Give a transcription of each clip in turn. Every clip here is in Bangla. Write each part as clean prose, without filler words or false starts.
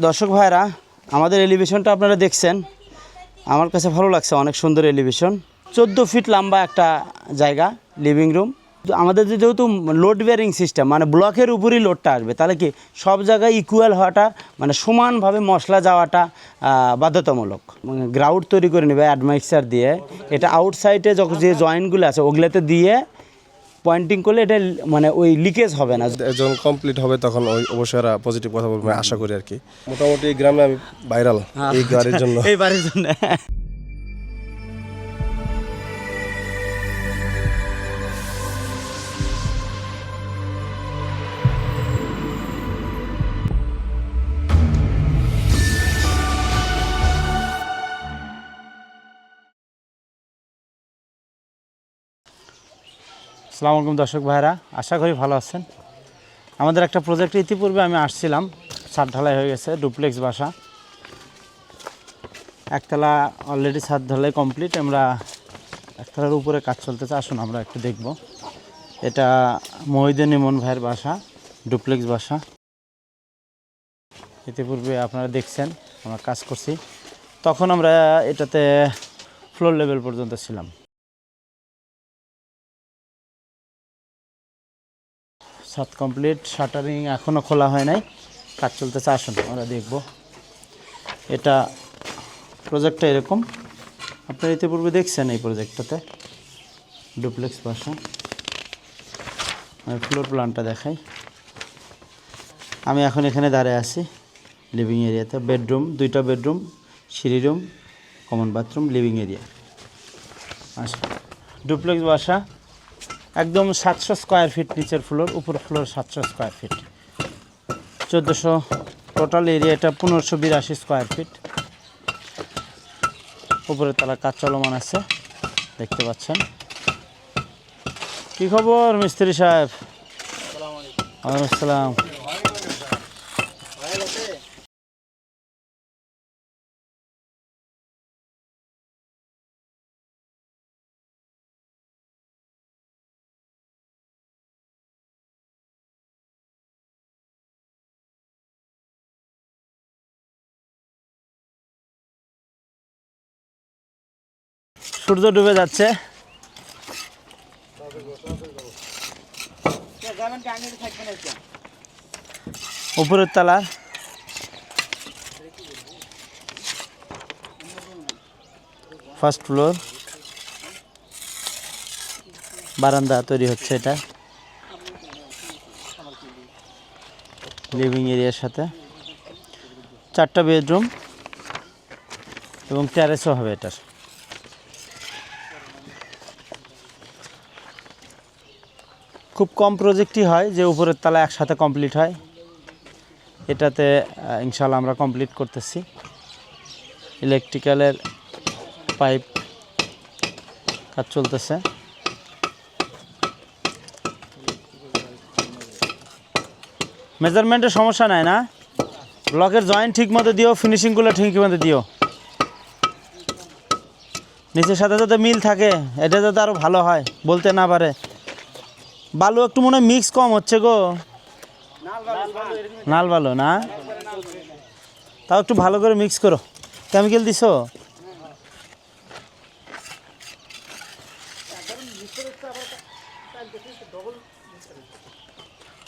দর্শক ভাইরা, আমাদের এলিভেশনটা আপনারা দেখছেন, আমার কাছে ভালো লাগছে, অনেক সুন্দর এলিভেশন। 14 ফিট লম্বা একটা জায়গা, লিভিং রুম। আমাদের যেহেতু লোড বেয়ারিং সিস্টেম, মানে ব্লকের উপরই লোডটা আসবে, তাহলে কি সব জায়গায় ইকুয়াল হওয়াটা, মানে সমানভাবে মশলা যাওয়াটা বাধ্যতামূলক। গ্রাউট তৈরি করে নেবে অ্যাডমাইক্সার দিয়ে। এটা আউটসাইডে যখন যে জয়েন্টগুলো আছে ওগুলোতে দিয়ে পয়েন্টিং করলে এটা মানে ওই লিকেজ হবে না। যখন কমপ্লিট হবে তখন ওই অবশ্যই পজিটিভ কথা বলবো আশা করি আর কি। মোটামুটি এই গ্রামে আমি ভাইরাল এই গাড়ির জন্য। এই বাড়ির জন্য। আসসালামু আলাইকুম দর্শক ভাইরা, আশা করি ভালো আছেন। আমাদের একটা প্রজেক্টে ইতিপূর্বে আমি আসছিলাম, ছাদ ঢালাই হয়ে গেছে, ডুপ্লেক্স বাসা, একতলা অলরেডি ছাদ ঢালাই কমপ্লিট। আমরা একতলার উপরে কাজ চলতেছে, আসুন আমরা একটু দেখব। এটা মহিউদ্দিন ইমন ভাইয়ের বাসা, ডুপ্লেক্স বাসা। ইতিপূর্বে আপনারা দেখছেন আমরা কাজ করছি, তখন আমরা এটাতে ফ্লোর লেভেল পর্যন্ত ছিলাম। ছাদ কমপ্লিট, শাটারিং এখনও খোলা হয় নাই, কাজ চলতেছে, আসুন আমরা দেখব। এটা প্রজেক্টটা এরকম, আপনারা ইতিপূর্বে দেখছেন এই প্রজেক্টটাতে ডুপ্লেক্স বাসা। আমি ফ্লোর প্ল্যানটা দেখাই। আমি এখন এখানে দাঁড়িয়ে আছি লিভিং এরিয়াতে। বেডরুম, 2টা বেডরুম, সিঁড়ি room, common bathroom, living area. আচ্ছা, ডুপ্লেক্স বাসা একদম 700 স্কোয়ার ফিট নিচের ফ্লোর, উপর ফ্লোর 700 স্কোয়ার ফিট, 1400 টোটাল এরিয়াটা 1582 স্কোয়ার ফিট। উপরের তলা কাজ চলমান আছে, দেখতে পাচ্ছেন। কি খবর মিস্ত্রি সাহেব? ওয়ালাইকুম আসসালাম। সূর্য ডুবে যাচ্ছে। উপরের তলা ফার্স্ট ফ্লোর, বারান্দা তৈরি হচ্ছে। এটা লিভিং এরিয়ার সাথে 4টা বেডরুম এবং টেরেসও হবে এটার। খুব কম প্রজেক্টই হয় যে উপরের তলা একসাথে কমপ্লিট হয়। এটাতে ইনশাআল্লাহ আমরা কমপ্লিট করতেছি। ইলেকট্রিক্যালের পাইপ কাজ চলতেছে। মেজারমেন্টের সমস্যা নাই না? ব্লকের জয়েন্ট ঠিক মতো দিও, ফিনিশিংগুলো ঠিক মতো দিও, নিচের সাথে যাতে মিল থাকে, এটা যাতে আরও ভালো হয়, বলতে না পারে। বালু একটু মনে হয় মিক্স কম হচ্ছে গো, নাল বালু না? তাও একটু ভালো করে মিক্স করো। কেমিক্যাল দিছো?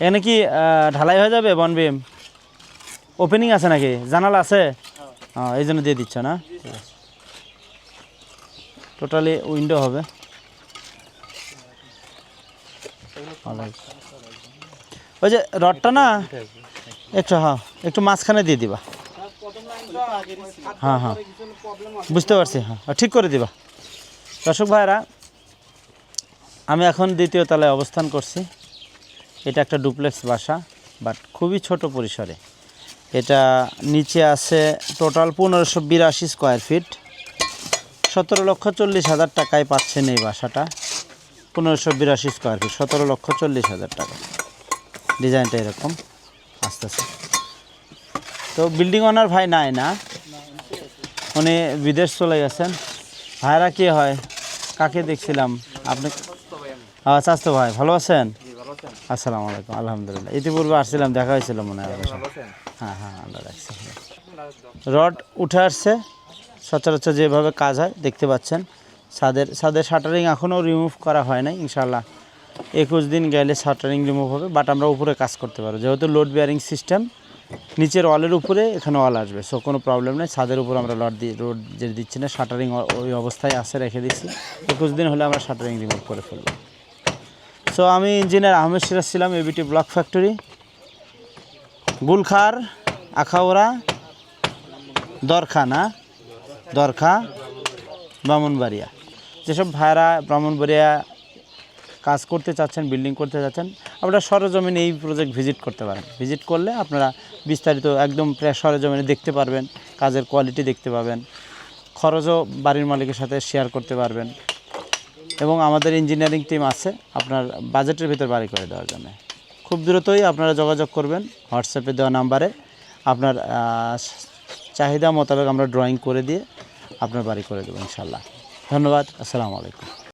এখানে কি ঢালাই হয়ে যাবে? বনবিম ওপেনিং আছে নাকি? জানালা আছে? হ্যাঁ, এই জন্য দিয়ে দিচ্ছ না? টোটালি উইন্ডো হবে। ওই যে রডটা না একটু, হ্যাঁ একটু মাঝখানে দিয়ে দিবা। হ্যাঁ হ্যাঁ বুঝতে পারছি, হ্যাঁ ঠিক করে দিবা। দর্শক ভাইরা, আমি এখন 2য় তলায় অবস্থান করছি। এটা একটা ডুপ্লেক্স বাসা, বাট খুবই ছোট পরিসরে। এটা নিচে আছে টোটাল 1582 স্কোয়ার ফিট। 17,40,000 টাকায় পাচ্ছেন এই বাসাটা। 1582 স্কোয়ার ফিট, 17,40,000 টাকা। ডিজাইনটা এরকম আস্তে আস্তে। তো বিল্ডিং ওনার ভাই নাই না, উনি বিদেশ চলে গেছেন। ভাইরা কি হয়, কাকে দেখছিলাম? আপনি? স্বাস্থ্য ভাই, ভালো আছেন? আসসালামু আলাইকুম। আলহামদুলিল্লাহ, ইতিপূর্বে আসছিলাম, দেখা হয়েছিল মনে হয়। হ্যাঁ হ্যাঁ, আল্লাহ রাখছি। রড উঠে আসছে, সচরাচর যেভাবে কাজ হয় দেখতে পাচ্ছেন। ছাদের শাটারিং এখনও রিমুভ করা হয় নাই, ইনশাল্লাহ 21 দিন গেলে শাটারিং রিমুভ হবে। বাট আমরা উপরে কাজ করতে পারবো, যেহেতু লোড বিয়ারিং সিস্টেম, নিচের ওয়ালের উপরে এখানে ওয়াল আসবে, সো কোনো প্রবলেম নেই। ছাদের উপর আমরা রড যে দিচ্ছি না, শাটারিং ওই অবস্থায় আসে রেখে দিচ্ছি। 21 দিন হলে আমরা শাটারিং রিমুভ করে ফেলবো। সো আমি ইঞ্জিনিয়ার আহমেদ সিরাজ ছিলাম, ABT block factory, Gulkhar, Akhaura, Darkha, Brahmanbaria. যেসব ভাইরা ব্রাহ্মণবাড়িয়া কাজ করতে চাচ্ছেন, বিল্ডিং করতে চাচ্ছেন, আপনারা সরেজমিনে এই প্রজেক্ট ভিজিট করতে পারেন। ভিজিট করলে আপনারা বিস্তারিত একদম প্রায় সরেজমিনে দেখতে পারবেন, কাজের কোয়ালিটি দেখতে পাবেন, খরচও বাড়ির মালিকের সাথে শেয়ার করতে পারবেন। এবং আমাদের ইঞ্জিনিয়ারিং টিম আছে আপনার বাজেটের ভিতর বাড়ি করে দেওয়ার জন্য। খুব দ্রুতই আপনারা যোগাযোগ করবেন হোয়াটসঅ্যাপে দেওয়া নাম্বারে। আপনার চাহিদা মোতাবেক আমরা ড্রয়িং করে দিয়ে আপনার বাড়ি করে দেবো ইনশাল্লাহ। ধন্যবাদ, আসসালামু আলাইকুম।